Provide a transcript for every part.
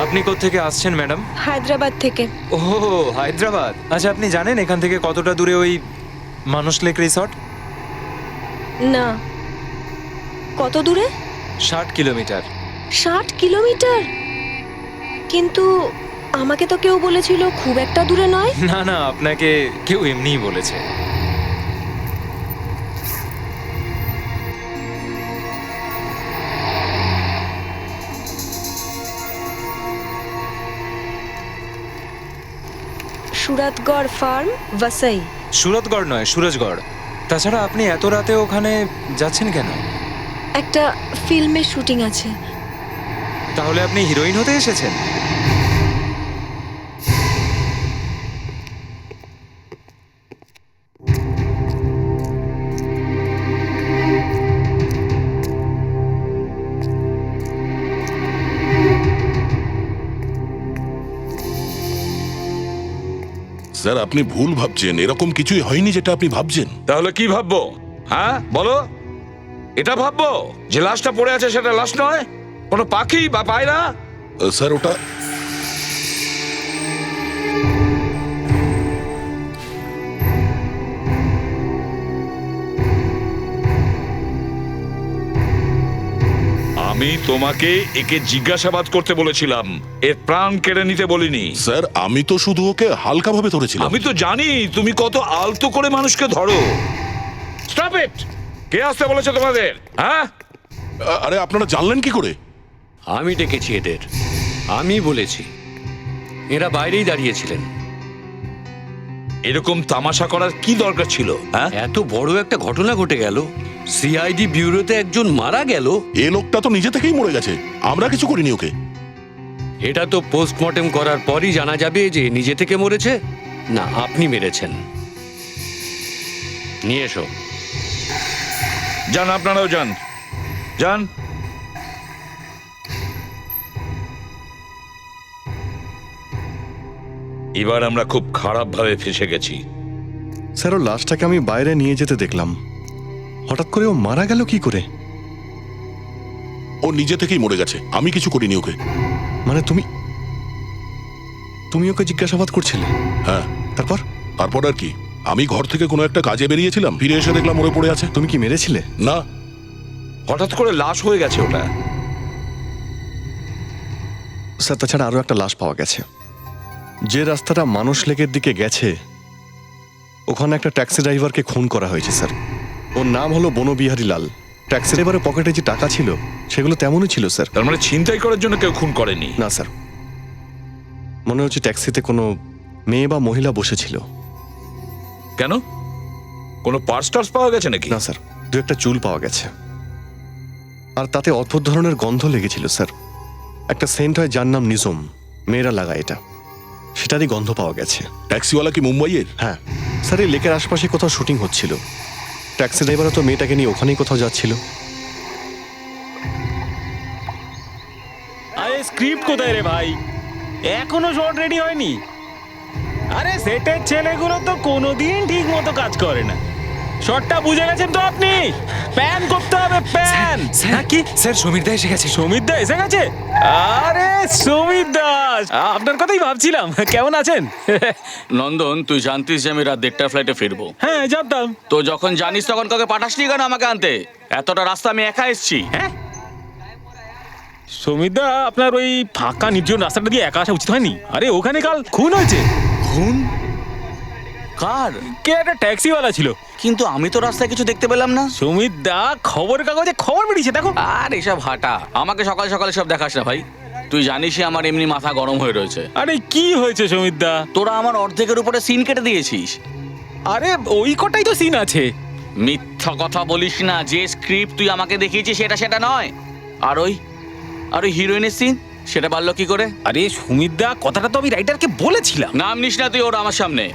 আপনি কোত্থেকে আসছেন ম্যাডাম? হায়দ্রাবাদ থেকে। ও, হায়দ্রাবাদ। আচ্ছা, আপনি জানেন এখান থেকে কতটা দূরে ওই মানস লেক রিসর্ট? না, কত দূরে? 60 কিলোমিটার। 60 কিলোমিটার? কিন্তু আমাকে তো কেউ বলেছিল খুব একটা দূরে নয়। না না, আপনাকে কেউ এমনিই বলেছে। সুরাতগড় ফার্ম, ভাসাই। সুরতগড় নয়, সুরজগড়। তাছাড়া আপনি এত রাতে ওখানে যাচ্ছেন কেন? একটা ফিল্মের শুটিং আছে। তাহলে আপনি হিরোইন হতে এসেছেন? স্যার, আপনি ভুল ভাবছেন। এরকম কিছুই হয়নি যেটা আপনি ভাবছেন। তাহলে কি ভাববো? হ্যাঁ বলো, এটা ভাববো যে লাশটা পড়ে আছে সেটা লাশ নয়, কোনো পাখি বা পায়রা? স্যার, ওটা আমি তোমাকে একে জিজ্ঞাসাবাদ করতে বলেছিলাম, এর প্রাণ কেড়ে নিতে বলিনি। স্যার, আমি তো শুধু ওকে হালকাভাবে ধরেছিলাম। আমি তো জানি তুমি কত আলতো করে মানুষকে ধরো। Stop it! কে আসতে বলেছে তোমাদের? হ্যাঁ, আরে, আপনারা জানলেন কি করে? আমি ডেকেছি এদের, আমি বলেছি। এরা বাইরেই দাঁড়িয়েছিলেন। এরকম তামাশা করার কি দরকার ছিল? হ্যাঁ, এত বড় একটা ঘটনা ঘটে গেল, সিআইডি ব্যুরোতে একজন মারা গেল। এ লোকটা তো নিজে থেকেই মরে গেছে, আমরা কিছু করিনি ওকে। এটা তো পোস্টমর্টেম করার পরই জানা যাবে যে নিজে থেকে মরেছে না আপনি মেরেছেন। নিয়ে এসো। যান, আপনারাও যান, যান। এবার আমরা খুব খারাপ ভাবে ফেসে গেছি। স্যার, ও লাশটাকে আমি বাইরে নিয়ে যেতে দেখলাম। হঠাৎ করে ও মারা গেল কি করে? ও নিজে থেকেই মরে গেছে, আমি কিছু করিনি ওকে। মানে তুমি তুমি ওকে জিজ্ঞাসাবাদ করছিলে? হ্যাঁ। তারপর? তারপর আর কি, আমি ঘর থেকে কোনো একটা কাজে বেরিয়েছিলাম, ফিরে এসে দেখলাম মরে পড়ে আছে। তুমি কি মেরেছিলে? না। হঠাৎ করে লাশ হয়ে গেছে ওটা। স্যার, তাছাড়া আরো একটা লাশ পাওয়া গেছে। যে রাস্তাটা মানস লেকের দিকে গেছে ওখানে একটা ট্যাক্সি ড্রাইভারকে খুন করা হয়েছে স্যার। ওর নাম হলো বনবিহারী লাল। ট্যাক্সি ড্রাইভারের পকেটে যে টাকা ছিল সেগুলো তেমনই ছিল স্যার। তার মানে ছিনতাই করার জন্য কেউ খুন করেনি? না স্যার, মনে হচ্ছে ট্যাক্সিতে কোনো মেয়ে বা মহিলা বসেছিল। কেন, কোনো পার্স টার্স পাওয়া গেছে নাকি? না স্যার, দু একটা চুল পাওয়া গেছে। আর তাতে অদ্ভুত ধরনের গন্ধ লেগেছিল স্যার। একটা সেন্ট হয় যার নাম নিজম, মেয়েরা লাগায় এটা, সেটারই গন্ধ পাওয়া গেছে। ট্যাক্সিওয়ালা কি মুম্বাইয়ের? হ্যাঁ স্যার, এই লেকের আশপাশে কোথাও শুটিং হচ্ছিল। ট্যাক্সি ড্রাইভারও তো মেয়েটাকে নিয়ে ওখানেই কোথাও যাচ্ছিল। আরে স্ক্রিপ্ট কোথায় রে ভাই? এখনো শর্ট রেডি হয়নি? আরে সেটের ছেলেগুলো তো কোনোদিন ঠিক মতো কাজ করে না। শর্টটা বুঝে গেছেন তো আপনি? প্যান করতে হবে, প্যান। স্যার কি? স্যার, সমীর দা এসে গেছে। সমীর দা এসে গেছে? আরে সমীর দাস, আপনার কথাই ভাবছিলাম। কেমন আছেন? নন্দন, তুই জানতিস যে আমি রাত 1:30টার ফ্লাইটে ফিরবো? হ্যাঁ জানতাম। তো যখন জানিস তখন কাউকে পাঠাসনি কেন আমাকে আনতে? এতটা রাস্তা আমি একা এসেছি। হ্যাঁ সমীর দা, আপনার ওই ফাঁকা নির্জন রাস্তাটা দিয়ে একা আসা উচিত হয়নি। আরে ওখানে কাল খুন হয়েছে। খুন? কার? কে একটা ট্যাক্সিওয়ালা ছিল। কিন্তু আমি তো রাস্তায় কিছু দেখতে পেলাম না। সমীর দা, খবরের কাগজে খবর বেরিয়েছে, দেখো। আর এসব হাঁটা আমাকে সকাল সকাল সব দেখাস না ভাই। তুই জানিসই আমার এমনি মাথা গরম হয়ে রয়েছে। আরে কি হয়েছে সমীর দা? তোরা আমার অর্ধেকের উপরে সিন কেটে দিয়েছিস। আরে ওই কটাই তো সিন আছে। মিথ্যা কথা বলিস না। যে স্ক্রিপ্ট তুই আমাকে দেখিয়েছিস সেটা নয়। আর ওই হিরোইনের সিন, সেটা পারলো কি করে? আরে সুমিত দা, কথাটা তো আমি রাইটারকে বলেছিলাম। নাম নিস না তুই ওর আমার সামনে।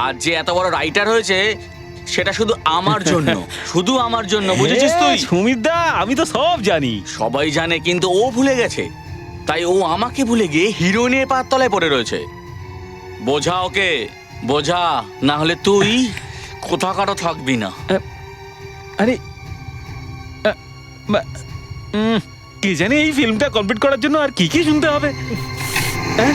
আর যে এত বড় রাইটার হয়েছে সেটা শুধু আমার জন্য, শুধু আমার জন্য, বুঝেছিস তুই? সুমিত দা, আমি তো সব জানি। সবাই জানে, কিন্তু ও ভুলে গেছে। তাই ও আমাকে ভুলে গিয়ে হিরোইনের পায়ের তলায় পড়ে রয়েছে। বোঝা ওকে, বোঝা, না হলে তুই কোথাকারও থাকবি না। আরে কে জানে এই ফিল্মটা কমপ্লিট করার জন্য আর কি কি শুনতে হবে। হ্যাঁ?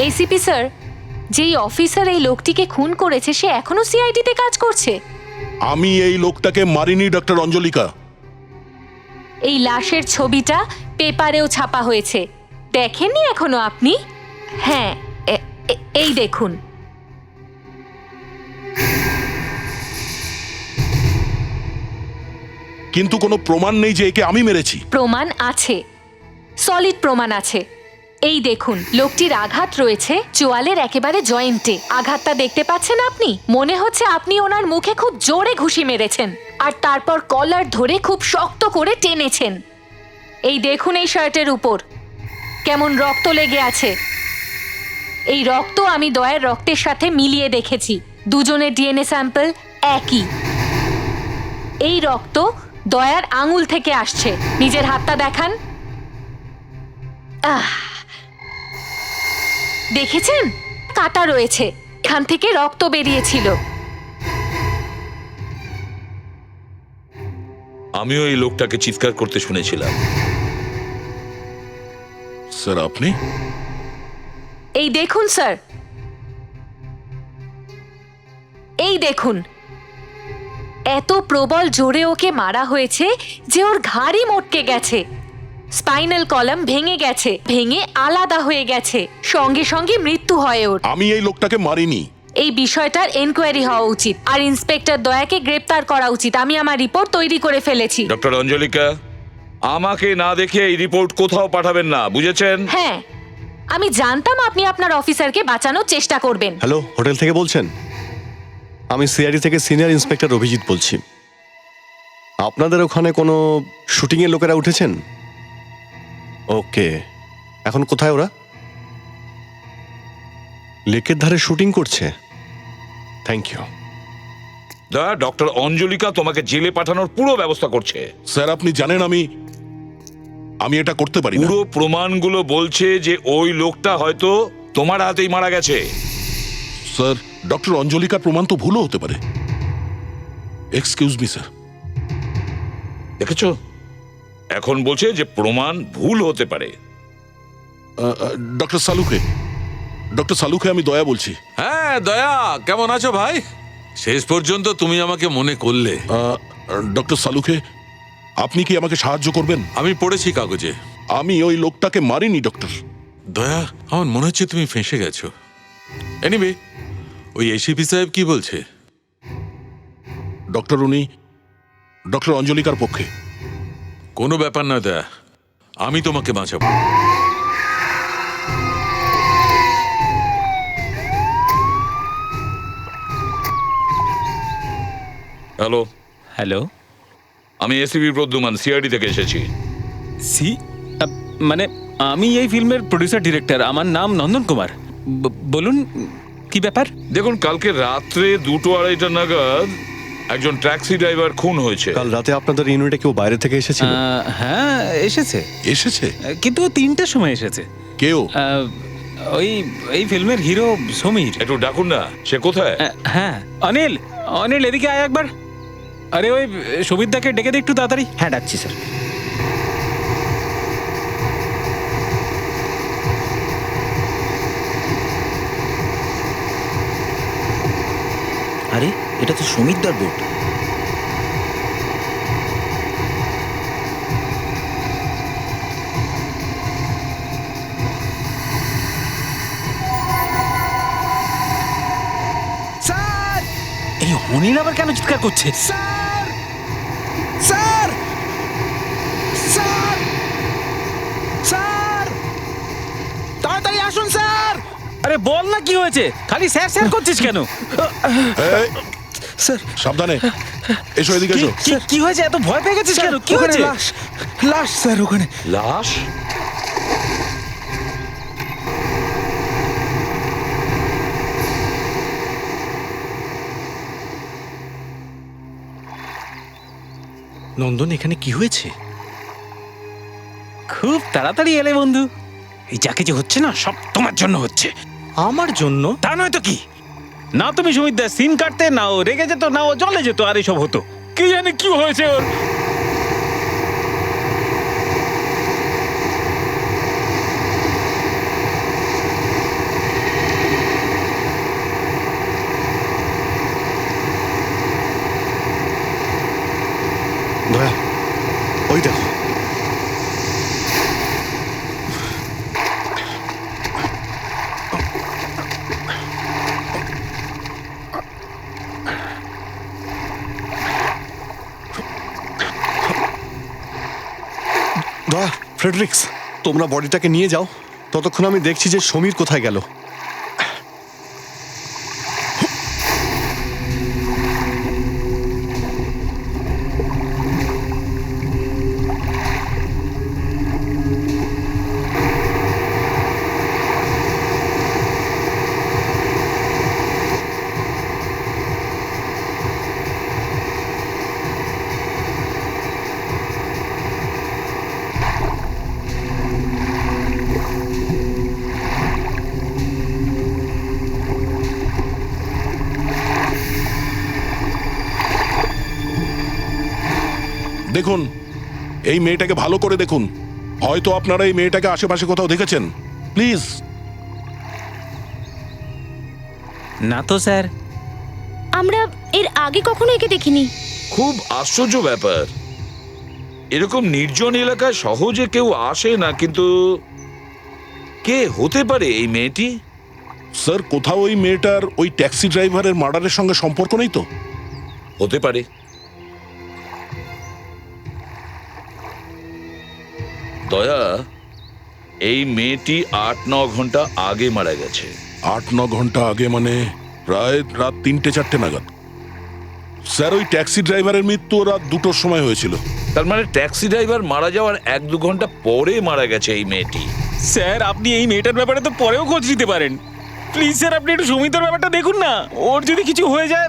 এসিপি স্যার, যেই অফিসার এই লোকটিকে খুন করেছে সে এখনো সিআইডিতে কাজ করছে। আমি এই লোকটাকে মারিনি ডক্টর অঞ্জলিকা। এই লাশের ছবিটা পেপারেও ছাপা হয়েছে, দেখেননি এখনো আপনি? হ্যাঁ, এই দেখুন। কিন্তু কোনো প্রমাণ নেই যে একে আমি মেরেছি। প্রমাণ আছে, সলিড প্রমাণ আছে। এই দেখুন, লোকটির আঘাত রয়েছে চোয়ালের একেবারে জয়েন্টে। আঘাতটা দেখতে পাচ্ছেন আপনি? মনে হচ্ছে আপনি ওনার মুখে খুব জোরে ঘুষি মেরেছেন আর তারপর কলার ধরে খুব শক্ত করে টেনেছেন। এই দেখুন এই শার্টের উপর কেমন রক্ত লেগে আছে। এই রক্ত আমি দয়ার রক্তের সাথে মিলিয়ে দেখেছি, দুজনের ডিএনএ স্যাম্পল একই। এই রক্ত দয়ার আঙুল থেকে আসছে। নিজের হাতটা দেখান। দেখেছেন, কাটা রয়েছে, এখান থেকে রক্ত বেরিয়েছিল। আমিও এই লোকটাকে চিৎকার করতে শুনেছিলাম। স্যার আপনি? এই দেখুন স্যার, এই দেখুন, এত প্রবল জোরে ওকে মারা হয়েছে যে ওর ঘাড়ই মটকে গেছে, স্পাইনাল কলাম ভেঙে গেছে, ভেঙে আলাদা হয়ে গেছে, সঙ্গে সঙ্গে মৃত্যু হয় ওর। আমি এই লোকটাকে মারিনি। এই বিষয়টার এনকোয়ারি হওয়া উচিত আর ইন্সপেক্টর দয়াকে গ্রেপ্তার করা উচিত। আমি আমার রিপোর্ট তৈরি করে ফেলেছি। ডক্টর অঞ্জলিকা, আমাকে না দেখে এই রিপোর্ট কোথাও পাঠাবেন না, বুঝেছেন? হ্যাঁ, আমি জানতাম আপনি আপনার অফিসারকে বাঁচানোর চেষ্টা করবেন। হ্যালো, হোটেল থেকে বলছেন? আমি সিআইডি থেকে সিনিয়র ইন্সপেক্টর অভিজিৎ বলছি। আপনাদের ওখানে কোনো শুটিংয়ের লোকেরা উঠেছেন? ওকে, এখন কোথায় ওরা? লেকের ধারে শুটিং করছে। Thank you. ডক্টর অঞ্জলিকা তোমাকে জেলে পাঠানোর পুরো ব্যবস্থা করছে। স্যার আপনি জানেন আমি এটা করতে পারি না। পুরো প্রমাণগুলো বলছে যে ওই লোকটা হয়তো তোমার হাতেই মারা গেছে। স্যার ডক্টর অঞ্জলিকার প্রমাণ তো ভুলও হতে পারে। Excuse me sir. দেখেছো, এখন বলছে যে প্রমাণ ভুল হতে পারে। ডক্টর সালুকে আমি দয়া বলছি। হ্যাঁ দয়া, কেমন আছো ভাই? শেষ পর্যন্ত তুমি আমাকে মনে করলে। ডক্টর সালুকে, আপনি কি আমাকে সাহায্য করবেন? আমি পড়েছি কাগজে। আমি ওই লোকটাকে মারিনি ডক্টর। দয়া, আমার মনে হচ্ছে তুমি ফেঁসে গেছো। এনিওয়ে, ওই এসিপি সাহেব কি বলছে? ডক্টর উনি ডক্টর অঞ্জলিকার পক্ষে। কোনো ব্যাপার না দয়া, আমি তোমাকে বাঁচাবো। হ্যালো। হ্যালো, আমি এসিপি প্রদ্যুমান, সিআইডি থেকে এসেছি। মানে আমি এই ফিল্মের প্রডিউসার ডিরেক্টর, আমার নাম নন্দন কুমার। বলুন কি ব্যাপার? দেখুন, কালকে রাত্রে 2-2:30 নাগাদ একজন ট্যাক্সি ড্রাইভার খুন হয়েছে। কাল রাতে আপনাদের ইউনিটে কেউ বাইরে থেকে এসেছিল? হ্যাঁ এসেছে, কিন্তু 3টের সময় এসেছে। কেউ? ওই এই ফিল্মের হিরো সমীর। একটু ডাকুন না, সে কোথায়? হ্যাঁ, অনিল, অনিল এদিকে আয় একবার। আরে ওই সুবিধাকে ডেকে দে একটু তাড়াতাড়ি। হ্যাঁ ডাকছি স্যার। আরে এটা তো সুমিতদার বোট। স্যার, এই অনিল আবার কেন চিৎকার করছে? স্যার, স্যার, স্যার, স্যার, তাড়াতাড়ি আসুন স্যার। আরে বল না কি হয়েছে, খালি স্যার স্যার করছিস কেন? এই, সাবধানে এসো, এদিকে এসো। কি হয়েছে, এত ভয় পেয়ে গেছিস কেন? কি হয়েছে? লাশ স্যার ওখানে। লাশ? নন্দন, এখানে কি হয়েছে? খুব তাড়াতাড়ি এলে বন্ধু। এই যা কিছু হচ্ছে না সব তোমার জন্য হচ্ছে। আমার জন্য? তা নয় তো কি। না তুমি সুমিতদার সিন কাটতে, না ও রেগে যেত, না ও জলে যেত, আর এসব হতো। কি জানি কি হয়েছে ওর। দয়া, ওই দেখো। দয়া, ফ্রেডরিক্স, তোমরা বডিটাকে নিয়ে যাও, ততক্ষণ আমি দেখছি যে সমীর কোথায় গেল। দেখুন, এই মেয়েটাকে ভালো করে দেখুন। হয়তো আপনারা এই মেয়েটাকে আশেপাশে কোথাও দেখেছেন। প্লিজ। না তো স্যার, আমরা এর আগে কখনো একে দেখিনি। খুব আশ্চর্য ব্যাপার, এরকম নির্জন এলাকায় সহজে কেউ আসে না, কিন্তু কে হতে পারে এই মেয়েটি? স্যার, কোথাও ওই মেয়েটার ওই ট্যাক্সি ড্রাইভারের মার্ডারের সঙ্গে সম্পর্ক নেই তো? হতে পারে। দয়া, এই মেয়েটি ৮-৯ ঘন্টা আগে মারা গেছে। ৮-৯ ঘন্টা আগে মানে প্রায় রাত ৩টে-৪টে নাগাদ। স্যার, ওই ট্যাক্সি ড্রাইভারের মৃত্যু রাত ২টোর সময় হয়েছিল। তার মানে ট্যাক্সি ড্রাইভার মারা যাওয়ার ১-২ ঘন্টা পরে মারা গেছে এই মেয়েটি। স্যার আপনি এই মেয়েটার ব্যাপারে তো পরেও খোঁজ নিতে পারেন। প্লিজ স্যার, আপনি একটু সুমিতার ব্যাপারটা দেখুন না। ওর যদি কিছু হয়ে যায়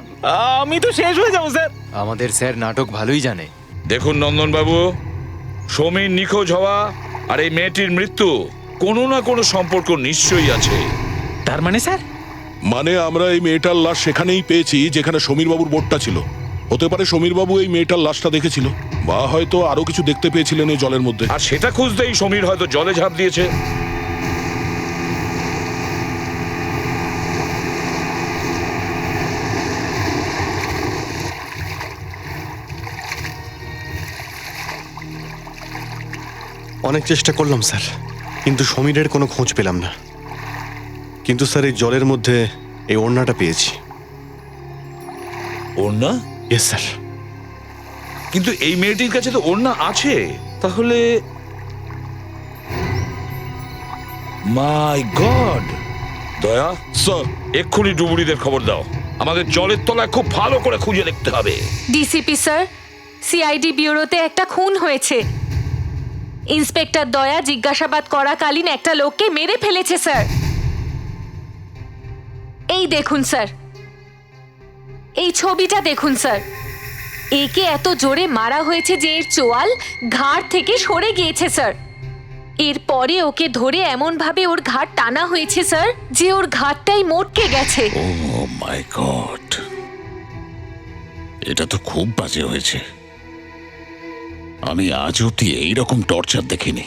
আমি তো শেষ হয়ে যাবো স্যার। আমাদের স্যার নাটক ভালোই জানে। দেখুন নন্দনবাবু, সমীর নিখোঁজ হওয়া আর এই মেয়েটির মৃত্যু কোনো না কোনো সম্পর্ক নিশ্চয়ই আছে। তার মানে স্যার? মানে আমরা এই মেয়েটার লাশ সেখানেই পেয়েছি যেখানে সমীরবাবুর বোটটা ছিল। হতে পারে সমীরবাবু এই মেয়েটার লাশটা দেখেছিল, বা হয়তো আরো কিছু দেখতে পেয়েছিলেন ওই জলের মধ্যে। আর সেটা খুঁজতেই সমীর হয়তো জলে ঝাঁপ দিয়েছে। অনেক চেষ্টা করলাম স্যার, কিন্তু সমীরের কোনো খোঁজ পেলাম না। কিন্তু স্যার, এই জলের মধ্যে এই ওড়নাটা পেয়েছি। ওড়না? Yes sir. কিন্তু এই মেয়েটির কাছে তো ওড়না আছে, তাহলে মাই গড। দয়া, স্যার, এক্ষুনি ডুবুরিদের খবর দাও। আমাদের জলের তলায় খুব ভালো করে খুঁজে দেখতে হবে। ডিসিপি স্যার, সিআইডি ব্যুরোতে একটা খুন হয়েছে। ইন্সপেক্টর দয়া জিজ্ঞাসাবাদ করাকালীন একটা লোককে মেরে ফেলেছে স্যার। এই দেখুন স্যার, এই ছবিটা দেখুন স্যার। একে এত জোরে মারা হয়েছে যে এর চোয়াল ঘাড় থেকে সরে গিয়েছে স্যার। এরপরে ওকে ধরে এমন ভাবে ওর ঘাড় টানা হয়েছে স্যার যে ওর ঘাড়টাই মোটকে গেছে। ও মাই গড, এটা তো খুব বাজে হয়েছে। আমি আজ অব্দি এইরকম টর্চার দেখিনি।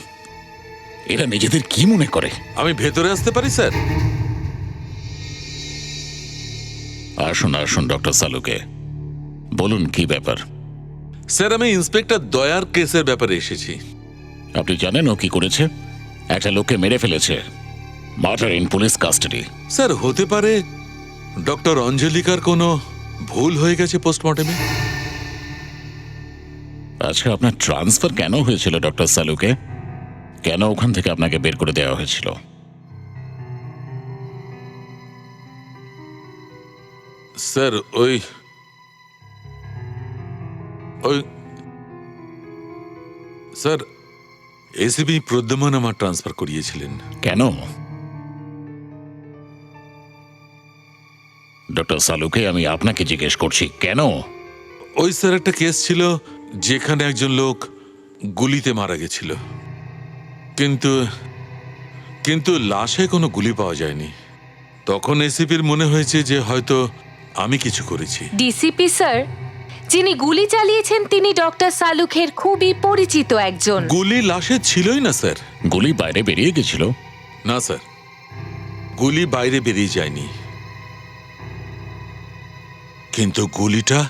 এরা নিজেদের কি মনে করে? আমি ভেতরে আসতে পারি স্যার? আসুন আসুন ডক্টর সালুকে, বলুন কি ব্যাপার। স্যার, আমি ইন্সপেক্টর দয়ার কেসের ব্যাপারে এসেছি। আপনি জানেন ও কি করেছে? একটা লোককে মেরে ফেলেছে। Murder in police custody. Sir, হতে পারে ডক্টর অঞ্জলিকার কোনো ভুল হয়ে গেছে পোস্টমর্টেমে। আচ্ছা, আপনার ট্রান্সফার কেন হয়েছিল ডক্টর সালুকে? কেন ওখান থেকে আপনাকে বের করে দেওয়া হয়েছিল? স্যার ওই ওই স্যার এসিপি প্রদ্যমান আমার ট্রান্সফার করিয়েছিলেন। কেন? ডক্টর সালুকে আমি আপনাকে জিজ্ঞেস করছি কেন? ওই স্যার একটা কেস ছিল যেখানে একজন লোক গুলিতে মারা গেছিল, কিন্তু কিন্তু লাশে কোনো গুলি পাওয়া যায়নি। তখন এসিপির মনে হয়েছে যে হয়তো আমি কিছু করেছি। ডিসিপি স্যার, যিনি গুলি চালিয়েছেন তিনি ডক্টর সালুখের খুবই পরিচিত একজন। গুলি লাশে ছিলই না স্যার। গুলি বাইরে বেরিয়ে গেছিল? না স্যার, গুলি বাইরে বেরিয়ে যায়নি, কিন্তু গুলিটা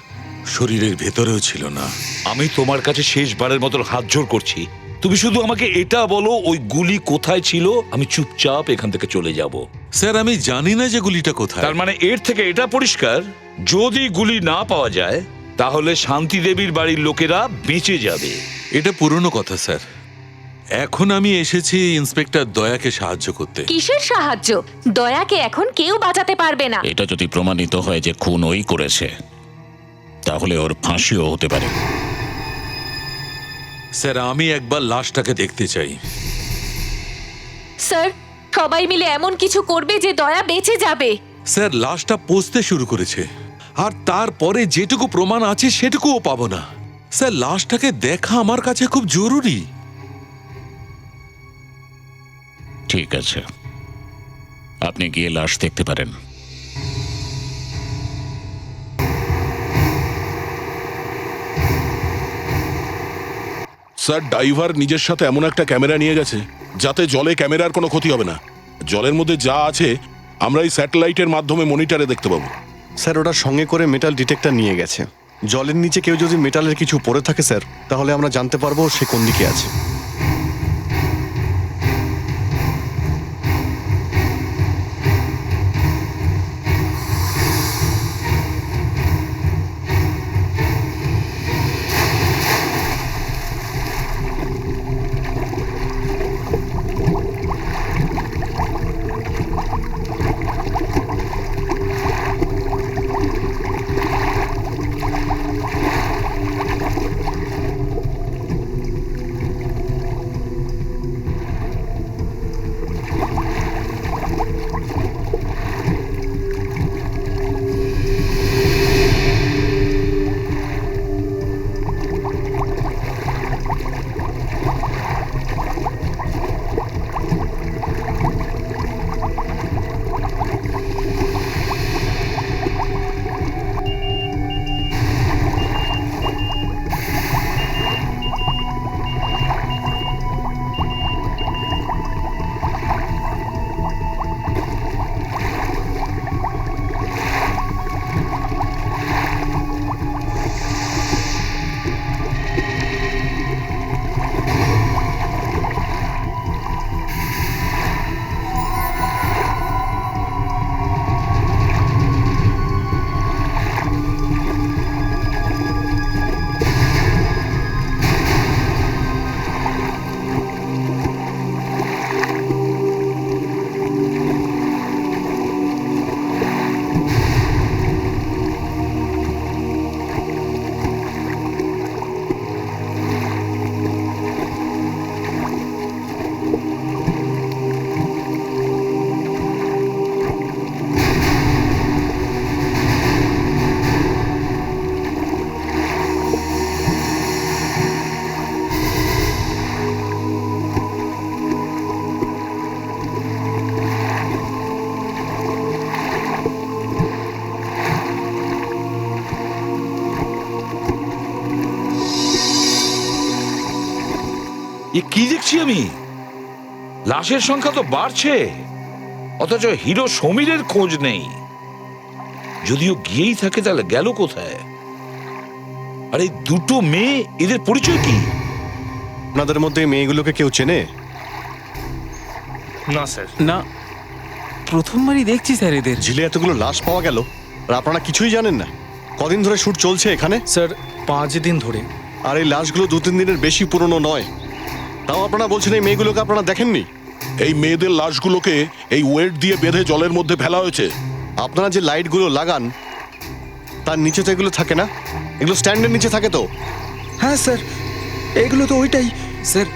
শরীরের ভেতরেও ছিল না। আমি তোমার কাছে শেষবারের মতো হাত জোড় করছি, তুমি শুধু আমাকে এটা বলো ওই গুলি কোথায় ছিল, আমি চুপচাপ এখান থেকে চলে যাব। স্যার আমি জানি না যে গুলিটা কোথায়। তার মানে এর থেকে এটা পরিষ্কার, যদি গুলি না পাওয়া যায় তাহলে শান্তি দেবীর বাড়ির লোকেরা বেঁচে যাবে। এটা পুরনো কথা স্যার। এখন আমি এসেছি ইন্সপেক্টর দয়াকে সাহায্য করতে। কিসের সাহায্য? দয়াকে এখন কেউ বাঁচাতে পারবে না। এটা যদি প্রমাণিত হয় যে খুন ওই করেছে, তাহলে ওর ফাঁসিও হতে পারে। স্যার আমি একবার লাশটাকে দেখতে চাই। স্যার, সবাই মিলে এমন কিছু করবে যে দয়া বেঁচে যাবে। স্যার লাশটা পচতে শুরু করেছে, আর তারপরে যেটুকু প্রমাণ আছে সেটুকুও পাবো না। স্যার লাশটাকে দেখা আমার কাছে খুব জরুরি। ঠিক আছে, আপনি গিয়ে লাশ দেখতে পারেন। স্যার ড্রাইভার নিজের সাথে এমন একটা ক্যামেরা নিয়ে গেছে যাতে জলে ক্যামেরার কোনো ক্ষতি হবে না। জলের মধ্যে যা আছে আমরা এই স্যাটেলাইটের মাধ্যমে মনিটরে দেখতে পাবো। স্যার ওটার সঙ্গে করে মেটাল ডিটেক্টর নিয়ে গেছে। জলের নিচে কেউ যদি মেটালের কিছু পড়ে থাকে স্যার, তাহলে আমরা জানতে পারবো সে কোন দিকে আছে। এ কি দেখছি আমি? লাশের সংখ্যা তো বাড়ছে, অথচ হিরো সমীরের খোঁজ নেই। যদিও গিয়েই থাকে তাহলে গেল কোথায়? আর এই দুটো মেয়ে, এদের পরিচয় কি? আপনাদের মধ্যে এই মেয়েগুলোকে কেউ চেনে? না স্যার। না, প্রথমবারই দেখছি স্যার এদের। ঝিলে এতগুলো লাশ পাওয়া গেল আর আপনারা কিছুই জানেন না? কদিন ধরে শুট চলছে এখানে? স্যার 5 দিন ধরে। আর এই লাশগুলো 2-3 দিনের বেশি পুরনো নয়, তাও আপনারা বলছেন এই মেয়েগুলোকে আপনারা দেখেননি? এই মেয়েদের লাশগুলোকে এই ওয়েট দিয়ে বেঁধে জলের মধ্যে ফেলা হয়েছে। আপনারা যে লাইটগুলো লাগান তার নিচে তো এগুলো থাকে না, এগুলো স্ট্যান্ডের নিচে থাকে তো। হ্যাঁ স্যার, এগুলো তো ওইটাই স্যার।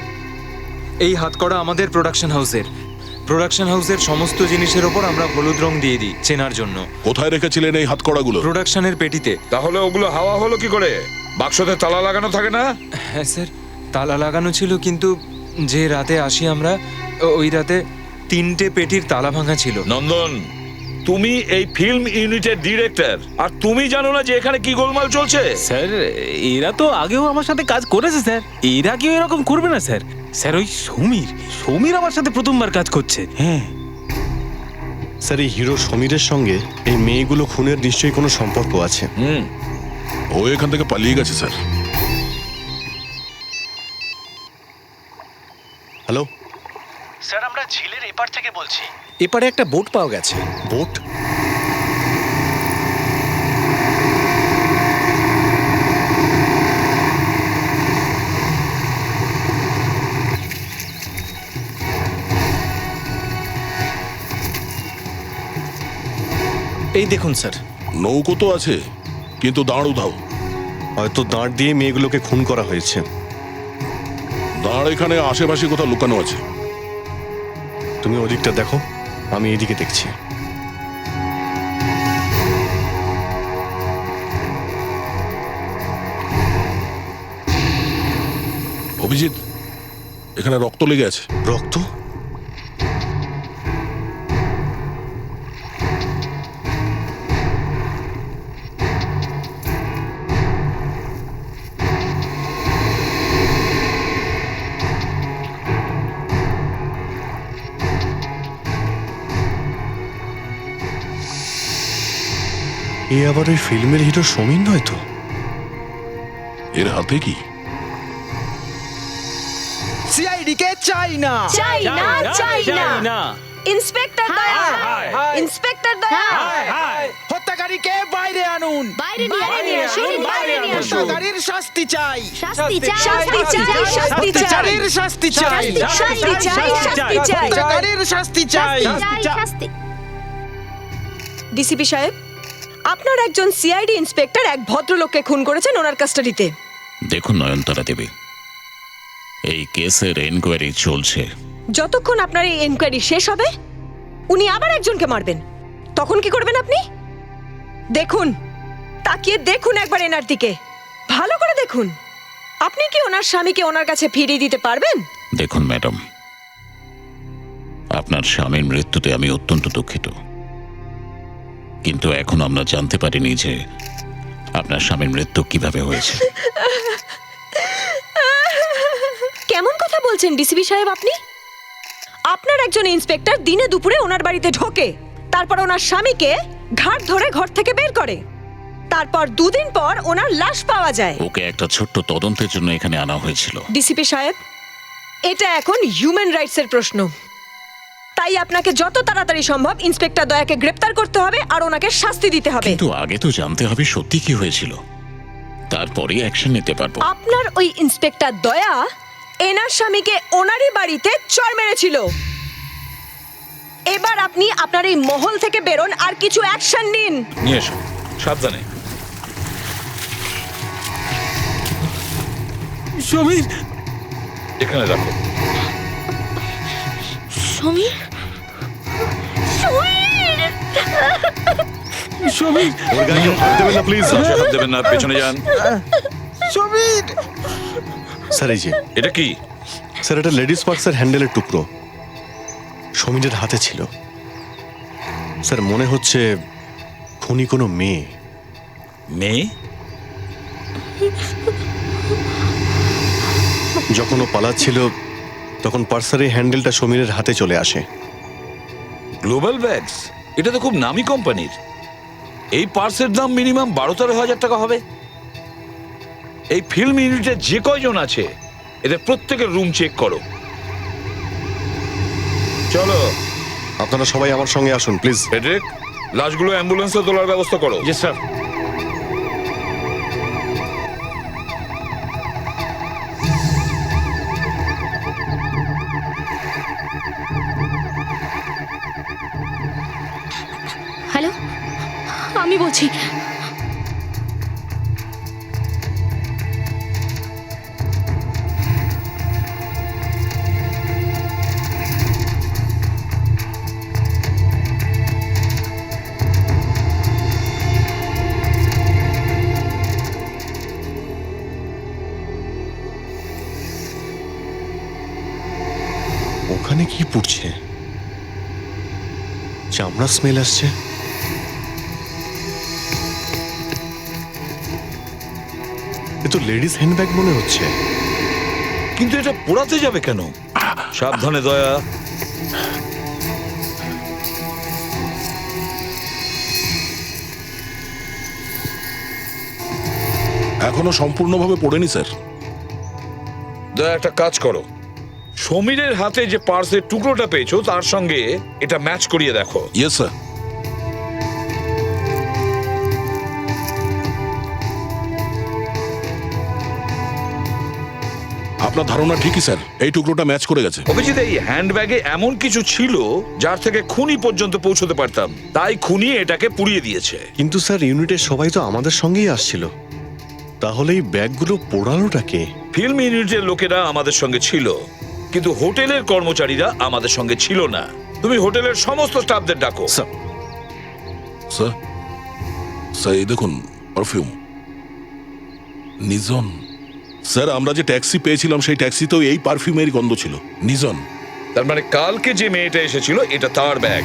এই হাতকড়া আমাদের প্রোডাকশন হাউসের সমস্ত জিনিসের ওপর আমরা হলুদ রং দিয়ে দিই চেনার জন্য। কোথায় রেখেছিলেন এই হাতকড়াগুলো? প্রোডাকশনের পেটিতে। তাহলে ওগুলো হাওয়া হলো কি করে? বাক্সতে তালা লাগানো থাকে না? হ্যাঁ স্যার, তালা লাগানো ছিল, কিন্তু যে রাতে আসি আমরা ওই রাতে 3টে পেটির তালা ভাঙা ছিল। নন্দন, তুমি এই ফিল্ম ইউনিটের ডিরেক্টর, আর তুমি জানো না যে এখানে কি গোলমাল চলছে? স্যার এরা তো আগেও আমার সাথে কাজ করেছে স্যার, এরা কেউ এরকম করবে না স্যার। স্যার ওই সমীর আমার সাথে প্রথমবার কাজ করছে। হ্যাঁ স্যার, এই হিরো সমীরের সঙ্গে এই মেয়েগুলো খুনের নিশ্চয়ই কোনো সম্পর্ক আছে। ও এখান থেকে পালিয়ে গেছে স্যার। হ্যালো স্যার, আমরা ঝিলের এপার থেকে বলছি। এপারে একটা বোট পাওয়া গেছে। বোট? এই দেখুন স্যার। নৌকো তো আছে, কিন্তু দাঁড় উধাও। হয়তো দাঁড় দিয়ে মেয়েগুলোকে খুন করা হয়েছে। দাঁড় এখানে আশেপাশে কোথাও লুকানো আছে। তুমি ওদিকটা দেখো, আমি এদিকে দেখছি। অভিজিৎ, এখানে রক্ত লেগে আছে। রক্ত? এ আবার ওই ফিল্মের হিরো সমীর নয় তো? এর হাতে কি? সিআইডি কে চাই না। চাই না, চাই না। ইন্সপেক্টর দয়া, ইন্সপেক্টর দয়া। হত্যাকারীকে বাইরে আনুন। বাইরে নিয়ে আসুন, বাইরে নিয়ে আসুন। হত্যাকারীর শাস্তি চাই। শাস্তি চাই, শাস্তি চাই, শাস্তি চাই। হত্যাকারীর শাস্তি চাই। শাস্তি চাই, শাস্তি চাই। হত্যাকারীর শাস্তি চাই। শাস্তি। ডিসিপি সাহেব, আপনার একজন সিআইডি ইন্সপেক্টর এক ভদ্রলোককে খুন করেছেন ওনার কাস্টাডিতে। দেখুন নয়নতারা দেবী, এই কেসের এনকোয়ারি চলছে। যতক্ষণ আপনার এই এনকোয়ারি শেষ হবে উনি আবার একজনকে মারবেন, তখন কি করবেন আপনি? দেখুন, তাকিয়ে দেখুন একবার এনার দিকে, ভালো করে দেখুন। আপনি কি ওনার স্বামীকে ওনার কাছে ফিরিয়ে দিতে পারবেন? দেখুন ম্যাডাম, আপনার স্বামীর মৃত্যুতে আমি অত্যন্ত দুঃখিত, কিন্তু এখন আমরা জানতে পারিনি যে আপনার স্বামীর মৃত্যু কিভাবে হয়েছে। কেমন কথা বলছেন ডিসিপি সাহেব আপনি? আপনার একজন ইন্সপেক্টর দিনে দুপুরে ওনার বাড়িতে ঢোকে, তারপর ওনার স্বামীকে ঘাট ধরে ঘর থেকে বের করে, তারপর 2 দিন পর ওনার লাশ পাওয়া যায়। ওকে একটা ছোট্ট তদন্তের জন্য এখানে আনা হয়েছিল। ডিসিপি সাহেব, এটা এখন হিউম্যান রাইটসের প্রশ্ন, তাই আপনাকে যত তাড়াতাড়ি সম্ভব ইন্সপেক্টর দয়াকে গ্রেপ্তার করতে হবে আর ওনাকে শাস্তি দিতে হবে। কিন্তু আগে তো জানতে হবে সত্যি কি হয়েছিল, তারপরে অ্যাকশন নিতে পারবো। আপনার ওই ইন্সপেক্টর দয়া এনার স্বামীকে ওনারই বাড়িতে চড় মেরেছিল। এবার আপনি আপনার এই মহল থেকে বেরোন আর কিছু অ্যাকশন নিন। নিয়ে এসো, সাবধানে। সমীর, এখানে রাখো। সমীর, সমীর, ওর গায়ে হাত দেবেন না প্লিজ। লাশে হাত দেবেন না, পেছনে যান। সমীর। স্যার এই যে, এটা কি? স্যার এটা লেডিস পার্সের হ্যান্ডেলের টুকরো সমীরের হাতে ছিল। স্যার মনে হচ্ছে খুনি কোনো মেয়ে। মেয়ে? যখন ও পালাচ্ছিল তখন পার্সার এই হ্যান্ডেলটা সমীরের হাতে চলে আসে। গ্লোবাল ব্যাগস, এটা তো খুব নামি কোম্পানির। এই পার্সের দাম মিনিমাম 12-13 হাজার টাকা হবে। এই ফিল্ম ইউনিটে যে কয়জন আছে এদের প্রত্যেকের রুম চেক করো। চলো আপনারা সবাই আমার সঙ্গে আসুন প্লিজ। ফেডরিক, লাশগুলো অ্যাম্বুলেন্সে তোলার ব্যবস্থা করো। জি স্যার। হ্যালো, আমি বলছি। ওখানে কি পুড়ছে? চামড়া স্মেল আসছে। এ তো লেডিস হ্যান্ডব্যাগ মনে হচ্ছে। কিন্তু এটা পোড়াতে যাবে কেন? সাবধানে দয়া। এখনো সম্পূর্ণভাবে পড়েনি স্যার। দয়া, একটা কাজ করো, সমীরের হাতে যে পার্সের টুকরোটা পেয়েছো তার সঙ্গে এটা ম্যাচ করিয়ে দেখো। Yes sir. আপনার ধারণা ঠিকই স্যার, এই টুকরোটা ম্যাচ করে গেছে। অভিজিৎ, এই হ্যান্ডব্যাগে এমন কিছু ছিল যার থেকে খুনি পর্যন্ত পৌঁছতে পারতাম, তাই খুনি এটাকে পুড়িয়ে দিয়েছে। কিন্তু স্যার ইউনিটের সবাই তো আমাদের সঙ্গেই আসছিল, তাহলে এই ব্যাগগুলো পোড়ালোটা কে? ফিল্ম ইউনিটের লোকেরা আমাদের সঙ্গে ছিল, কিন্তু হোটেলের কর্মচারীরা আমাদের সঙ্গে ছিল না। তুমি হোটেলের সমস্ত স্টাফদের ডাকো। স্যার স্যার এই দেখুন পারফিউম। নিজন স্যার, আমরা যে ট্যাক্সি পেয়েছিলাম সেই ট্যাক্সিতেও এই পারফিউমের গন্ধ ছিল। নিজন। তার মানে কালকে যে মেয়েটা এসেছিল এটা তার ব্যাগ।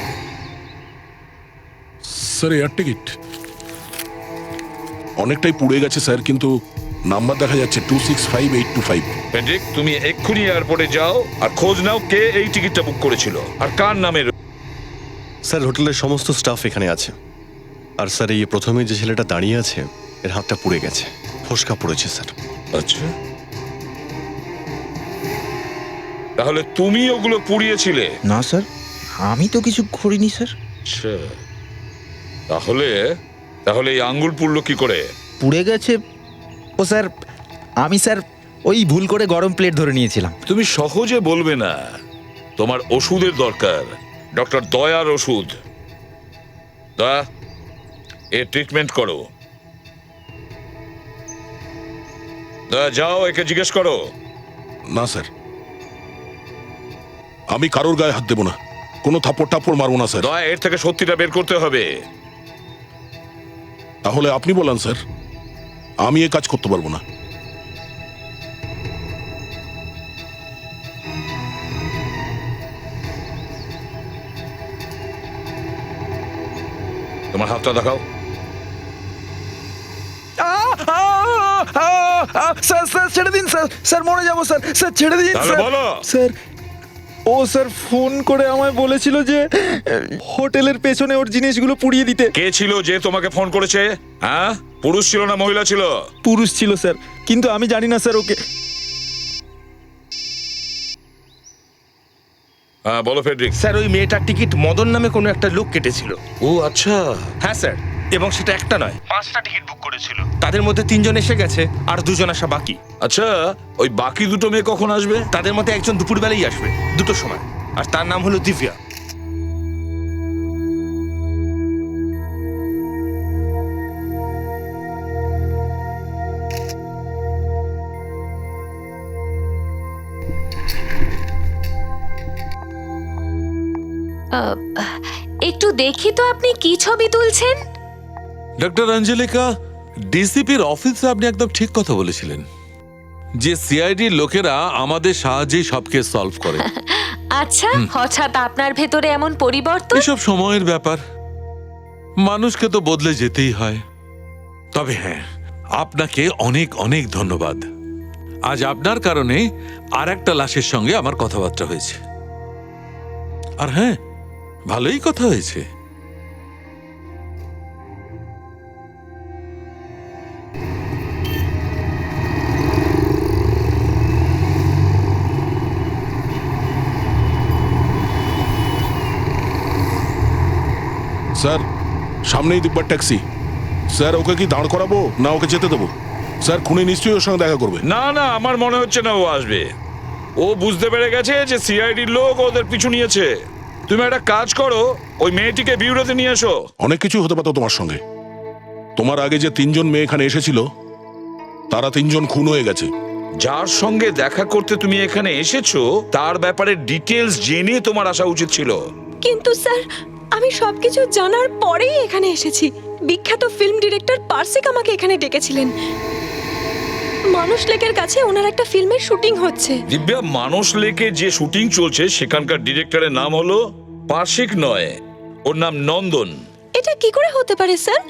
স্যার এয়ার টিকিট অনেকটাই পুড়ে গেছে স্যার, কিন্তু নাম্বার দেখা যাচ্ছে 265825। পেড্রিক, তুমি এক্ষুনি এয়ারপোর্টে যাও আর খোঁজ নাও কে এই টিকিটটা বুক করেছিল আর কার নামে। স্যার হোটেলের সমস্ত স্টাফ এখানে আছে। আর স্যার এই প্রথমে যে ছেলেটা দাঁড়িয়ে আছে এর হাতটা পুড়ে গেছে, ফোসকা পড়েছে স্যার। আচ্ছা, তাহলে তুমি ওগুলো পুড়িয়েছিলে? না স্যার, আমি তো কিছু করিনি স্যার। আচ্ছা, তাহলে তাহলে এই আঙ্গুল পুড়লো কি করে? পুড়ে গেছে ও স্যার, আমি স্যার ওই ভুল করে গরম প্লেট ধরে নিয়েছিলাম। তুমি সহজে বলবে না, তোমার ওষুধের দরকার, ডক্টর দয়ার ওষুধ। দয়া, এর ট্রিটমেন্ট করো। দয়া, যাও একে জিজ্ঞেস করো। না স্যার, আমি কারোর গায়ে হাত দেবো না, কোনো থাপ্পড় টাপ্পড় মারবো না স্যার। দয়া, এর থেকে সত্যিটা বের করতে হবে। তাহলে আপনি বলেন স্যার, আমি এ কাজ করতে পারবো না। তোমার হাতটা দেখাও। স্যার স্যার ছেড়ে দিন স্যার, স্যার মরে যাবো স্যার, স্যার ছেড়ে দিন তাহলে স্যার। বলো। স্যার ও স্যার ফোন করে আমায় বলেছিল যে হোটেলের পেছনে ওর জিনিসগুলো পুড়িয়ে দিতে। কে ছিল যে তোমাকে ফোন করেছে? হ্যাঁ, পুরুষ ছিল না মহিলা ছিল? পুরুষ ছিল স্যার, কিন্তু আমি জানি না স্যার ওকে। হ্যাঁ বলো ফেডরিক। স্যার ওই মেয়েটার টিকিট মদন নামে কোনো একটা লোক কেটেছিল। ও আচ্ছা। হ্যাঁ স্যার, এবং সেটা একটা নয় 5টা টিকিট বুক করেছিল। তাদের মধ্যে 3জন এসে গেছে আর 2জন আসা বাকি। আচ্ছা, ওই বাকি দুটো মেয়ে কখন আসবে? তাদের মধ্যে একজন দুপুরবেলাই আসবে, 2টোর সময়, আর তার নাম হলো দিব্যা। একটু দেখি তো আপনি কি ছবি তুলছেন। ডক্টর অঞ্জলিকা, ডিসিপির অফিসে আপনি একদম ঠিক কথা বলেছিলেন যে সিআইডির লোকেরা আমাদের সাহায্যেই সব কেস সলভ করে। আচ্ছা, হঠাৎ আপনার ভেতরে এমন পরিবর্তন? এসব সময়ের ব্যাপার, মানুষকে তো বদলে যেতেই হয়। তবে হ্যাঁ, আপনাকে অনেক অনেক ধন্যবাদ। আজ আপনার কারণে আর একটা লাশের সঙ্গে আমার কথাবার্তা হয়েছে। আর হ্যাঁ, ভালোই কথা হয়েছে। স্যার সামনেই দিব্যার ট্যাক্সি। স্যার ওকে কি দাঁড় করাবো না ওকে যেতে দেবো? স্যার খুনি নিশ্চয়ই ওর সঙ্গে দেখা করবে। না না, আমার মনে হচ্ছে না ও আসবে। ও বুঝতে পেরে গেছে যে সিআইডির লোক ওদের পিছু নিয়েছে। তুমি একটা কাজ করো, ওই মেয়েটিকে বিউরোতে নিয়ে এসো। অনেক কিছু হতে পারতো তোমার সঙ্গে। তোমার আগে যে 3জন মেয়ে এখানে এসেছিল তারা 3জন খুন হয়ে গেছে। যার সঙ্গে দেখা করতে তুমি এখানে এসেছো তার ব্যাপারে ডিটেলস জেনে তোমার আসা উচিত ছিল। কিন্তু স্যার, আমি সবকিছু জানার পরেই এখানে এসেছি। বিখ্যাত ফিল্ম ডিরেক্টর পার্সিক আমাকে এখানে ডেকেছিলেন। মা মানুষ লেকের কাছে ওনার একটা ফিল্মের শুটিং হচ্ছে। দিব্যা, মানস লেকে যে শুটিং চলছে সেখানকার ডিরেক্টরের নাম হলো পার্শিক নয়, ওর নাম নন্দন। এটা কি করে হতে পারে স্যার?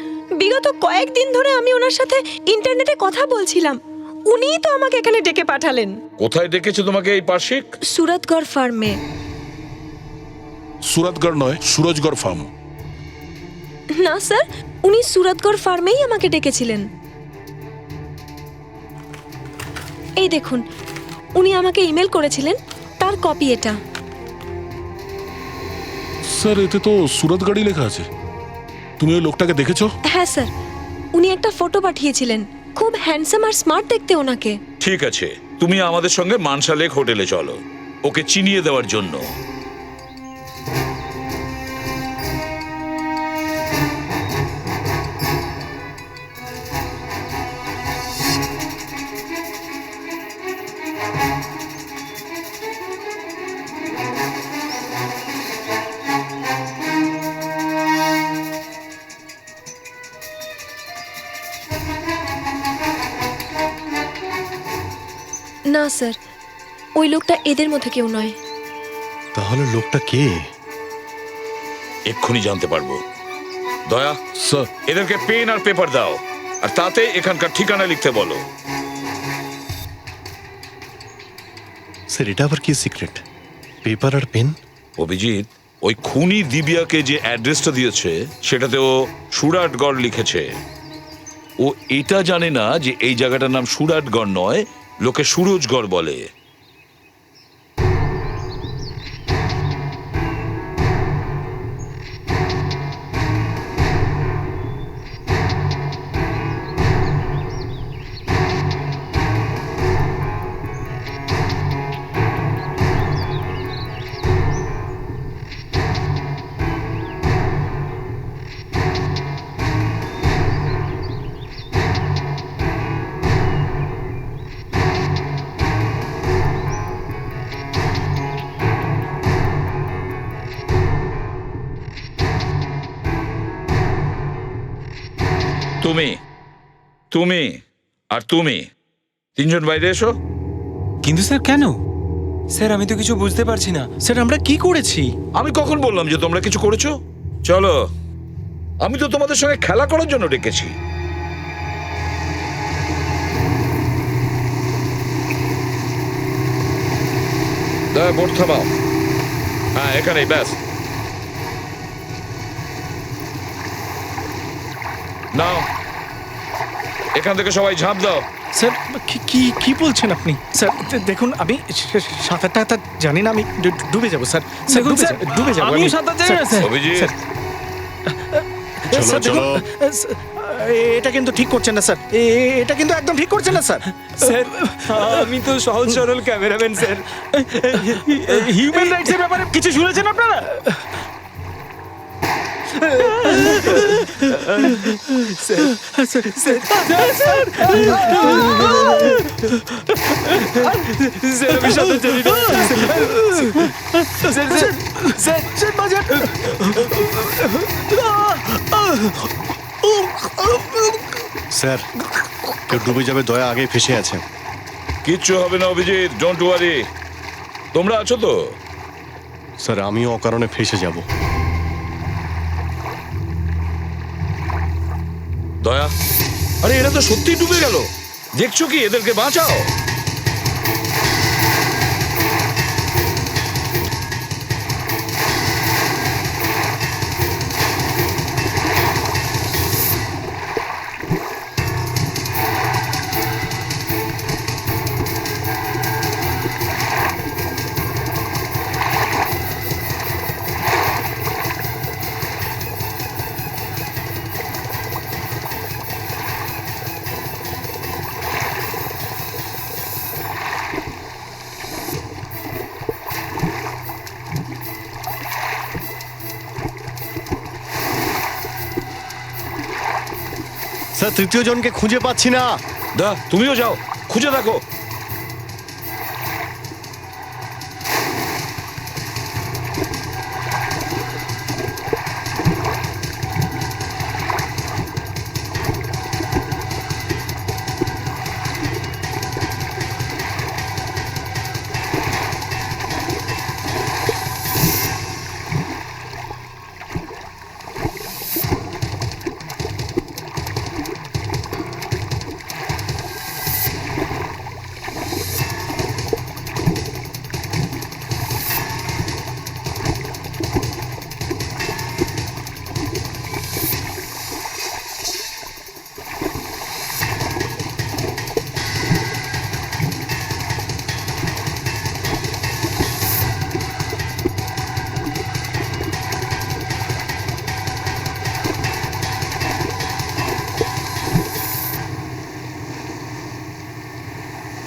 বিগত কয়েকদিন ধরে আমি ওনার সাথে ইন্টারনেটে কথা বলছিলাম, উনিই তো আমাকে এখানে ডেকে পাঠালেন। কোথায় ডেকেছে তোমাকে এই পার্শিক? সুরতগড় ফার্মে। সুরতগড় নয়, সুরজগড় ফার্ম। না স্যার, উনি সুরতগড় ফার্মেই আমাকে ডেকেছিলেন। এই দেখুন, উনি আমাকে ইমেল করেছিলেন, তার কপি এটা। স্যার, এতে তো সুরতগড়ই লেখা আছে। তুমি ওই লোকটাকে দেখেছো? হ্যাঁ স্যার, উনি একটা ফটো পাঠিয়েছিলেন, খুব হ্যান্ডসাম আর স্মার্ট দেখতে ওনাকে। ঠিক আছে, তুমি আমাদের সঙ্গে মানসা লেক হোটেলে চলো, ওকে চিনিয়ে দেওয়ার জন্য। না স্যার, ওই লোকটা এদের মধ্যে কেউ নয়। তাহলে লোকটা কে? এক্ষুনি জানতে পারবো। দয়া, স্যার, এদেরকে পেন আর পেপার দাও, আর তাতে এখানকার ঠিকানা লিখতে বলো। স্যার, এটা আবার কি সিক্রেট? পেপার আর পেন? অভিজিৎ, ওই খুনি দিব্যাকে যে অ্যাড্রেসটা দিয়েছে সেটাতে ও সুরাটগড় লিখেছে। ও এটা জানে না যে এই জায়গাটার নাম সুরাটগড় নয়, লোকে সুরজগড় বলে। তুমি, তুমি আর তুমি তিনজন বাইরে এসো। কিন্তু স্যার কেন? স্যার, আমি তো কিছু বুঝতে পারছি না। স্যার, আমরা কি করেছি? আমি কখন বললাম যে তোমরা কিছু করেছো? চলো, আমি তো তোমাদের সঙ্গে খেলা করার জন্য ডেকেছি। বোট থামাও। হ্যাঁ, এখানেই, ব্যাস। নাও, এখান থেকে সবাই ঝাঁপ দাও। স্যার, কি কি বলছেন আপনি? স্যার, দেখুন, আমি সাঁতারটা জানি না, আমি ডুবে যাবো স্যার। দেখুন স্যার, ডুবে যাবো আমিও সাঁতার জানি না স্যার। অভিজিৎ, স্যার, দেখুন, এটা কিন্তু ঠিক করছেন না স্যার, এটা কিন্তু একদম ঠিক করছেন না স্যার। স্যার, আমি তো সহজ সরল ক্যামেরাম্যান স্যার। হিউম্যান রাইটসের ব্যাপারে কিছু শুনেছেন আপনারা? স্যার, আমি সাঁতার জানি না। স্যার, কেউ ডুবে যাবে, দয়া আগেই ফেসে আছে। কিচ্ছু হবে না অভিজিৎ, ডোন্ট ওয়ারি। তোমরা আছো তো? স্যার, আমিও অকারণে ফেসে যাব। দয়া, আরে এরা তো সত্যি ডুবে গেল। দেখছো কি? এদেরকে বাঁচাও। স্যার, তৃতীয় জনকে খুঁজে পাচ্ছি না। দা, তুমিও যাও, খুঁজে দেখো।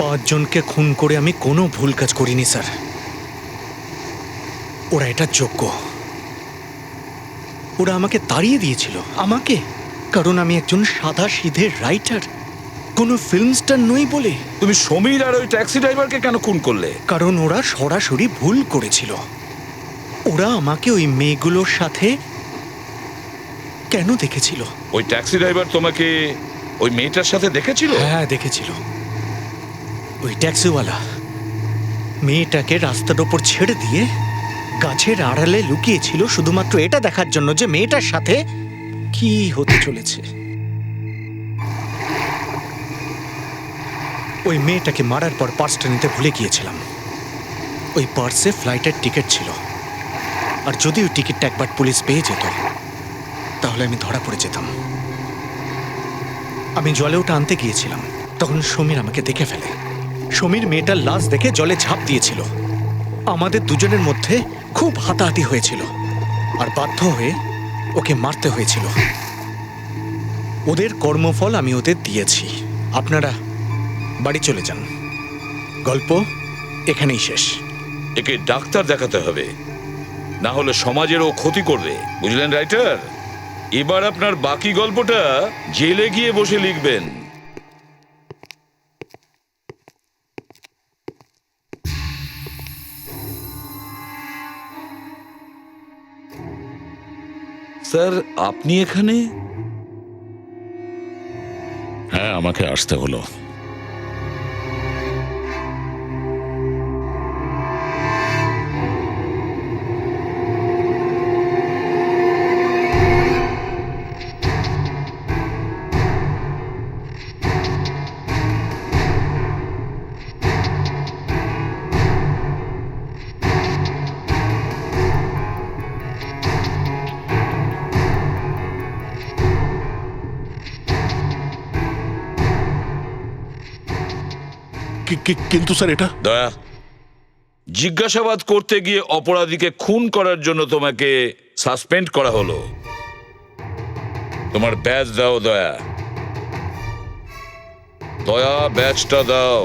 5 জনকে খুন করে আমি কোনো ভুল কাজ করিনি স্যার। ওরা এটা যোগ্য। ওরা আমাকে তাড়িয়ে দিয়েছিল, আমাকে, কারণ আমি একজন সাদা সিধে রাইটার, কোনো ফিল্ম স্টার নই বলে। তুমি সমীর আর ওই ট্যাক্সি ড্রাইভারকে কেন খুন করলে? কারণ ওরা সরাসরি ভুল করেছিল। ওরা আমাকে ওই মেয়েগুলোর সাথে কেন দেখেছিল? ওই ট্যাক্সি ড্রাইভার তোমাকে ওই মেয়েটার সাথে দেখেছিল? হ্যাঁ, দেখেছিল। ওই ট্যাক্সিওয়ালা মেয়েটাকে রাস্তার ওপর ছেড়ে দিয়ে গাছের আড়ালে লুকিয়েছিল শুধুমাত্র এটা দেখার জন্য যে মেয়েটার সাথে কি হতে চলেছে। ওই মেয়েটাকে মারার পর পার্সটা নিতে ভুলে গিয়েছিলাম। ওই পার্সে ফ্লাইটের টিকিট ছিল, আর যদি ওই টিকিটটা একবার পুলিশ পেয়ে যেত তাহলে আমি ধরা পড়ে যেতাম। আমি জলে ওটা আনতে গিয়েছিলাম, তখন সমীর আমাকে দেখে ফেলে। সমীর মেয়েটার লাশ দেখে জলে ঝাঁপ দিয়েছিল। আমাদের দুজনের মধ্যে খুব হাতাহাতি হয়েছিল, আর বাধ্য হয়ে ওকে মারতে হয়েছিল। ওদের কর্মফল আমি ওদের দিয়েছি। আপনারা বাড়ি চলে যান। গল্প এখানেই শেষ। একে ডাক্তার দেখাতে হবে, না হলে সমাজেরও ক্ষতি করবে, বুঝলেন রাইটার? এবার আপনার বাকি গল্পটা জেলে গিয়ে বসে লিখবেন। স্যার, আপনি এখানে? হ্যাঁ, আমাকে আসতে হলো। কিন্তু স্যার এটা দয়া, জিজ্ঞাসাবাদ করতে গিয়ে অপরাধীকে খুন করার জন্য তোমাকে সাসপেন্ড করা হলো। তোমার ব্যাজ দাও দয়া। দয়া, ব্যাজটা দাও।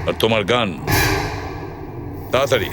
আর তোমার গান তাড়াতাড়ি।